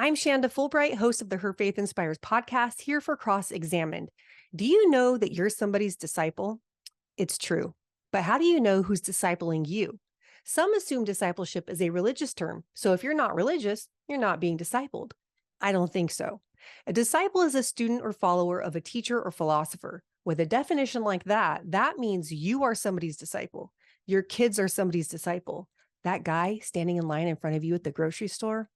I'm 𝗧𝗏𝗄𝗏, host of the Her Faith Inspires podcast, here for Cross-Examined. Do you know that you're somebody's disciple? It's true. But how do you know who's discipling you? Some assume discipleship is a religious term. So if you're not religious, you're not being discipled. I don't think so. A disciple is a student or follower of a teacher or philosopher. With a definition like that, that means you are somebody's disciple. Your kids are somebody's disciple. That guy standing in line in front of you at the grocery store?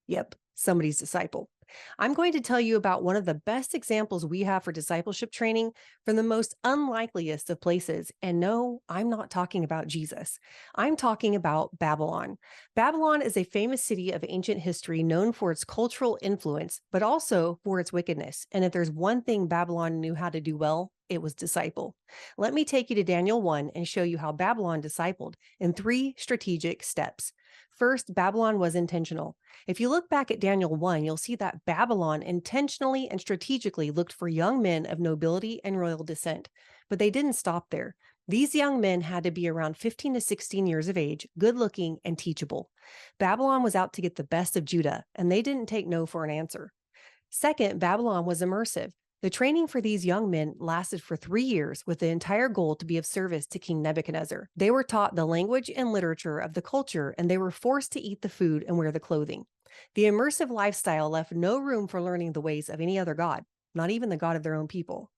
Yep, somebody's disciple. I'm going to tell you about one of the best examples we have for discipleship training from the most unlikeliest of places. And no, I'm not talking about Jesus. I'm talking about Babylon. Babylon is a famous city of ancient history known for its cultural influence, but also for its wickedness. And if there's one thing Babylon knew how to do well, it was disciple. Let me take you to Daniel 1 and show you how Babylon discipled in 3 strategic steps. First, Babylon was intentional. If you look back at Daniel 1, you'll see that Babylon intentionally and strategically looked for young men of nobility and royal descent. But they didn't stop there. These young men had to be around 15 to 16 years of age, good-looking and teachable. Babylon was out to get the best of Judah, and they didn't take no for an answer. Second, Babylon was immersive. The training for these young men lasted for 3 years with the entire goal to be of service to King Nebuchadnezzar. They were taught the language and literature of the culture, and they were forced to eat the food and wear the clothing. The immersive lifestyle left no room for learning the ways of any other god, not even the god of their own people.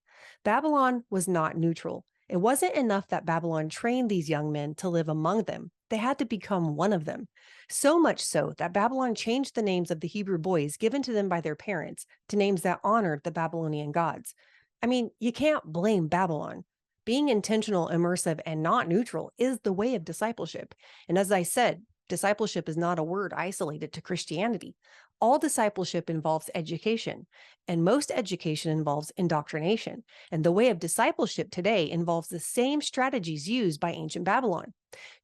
Babylon was not neutral. It wasn't enough that Babylon trained these young men to live among them. They had to become one of them. So much so that Babylon changed the names of the Hebrew boys given to them by their parents to names that honored the Babylonian gods. I mean, you can't blame Babylon. Being intentional, immersive, and not neutral is the way of discipleship. And as I said, discipleship is not a word isolated to Christianity. All discipleship involves education, and most education involves indoctrination. And the way of discipleship today involves the same strategies used by ancient Babylon.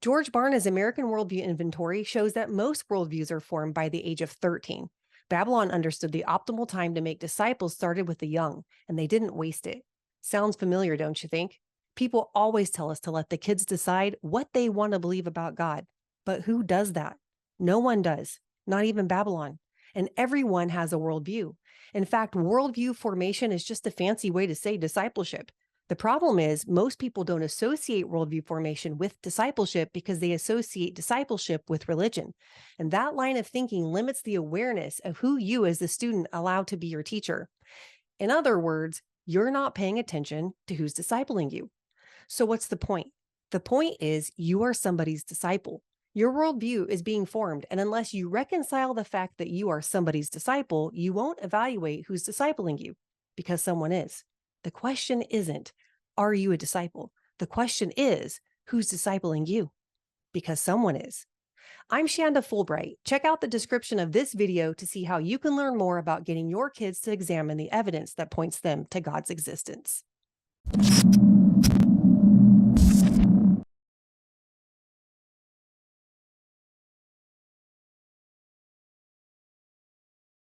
George Barna's American Worldview Inventory shows that most worldviews are formed by the age of 13. Babylon understood the optimal time to make disciples started with the young, and they didn't waste it. Sounds familiar, don't you think? People always tell us to let the kids decide what they want to believe about God. But who does that? No one does, not even Babylon. And everyone has a worldview. In fact, worldview formation is just a fancy way to say discipleship. The problem is most people don't associate worldview formation with discipleship because they associate discipleship with religion. And that line of thinking limits the awareness of who you as the student allow to be your teacher. In other words, you're not paying attention to who's discipling you. So what's the point? The point is you are somebody's disciple. Your worldview is being formed, and unless you reconcile the fact that you are somebody's disciple, you won't evaluate who's discipling you, because someone is. The question isn't, are you a disciple? The question is, who's discipling you? Because someone is. I'm 𝗧𝗧𝗏𝗄𝗏. Check out the description of this video to see how you can learn more about getting your kids to examine the evidence that points them to God's existence.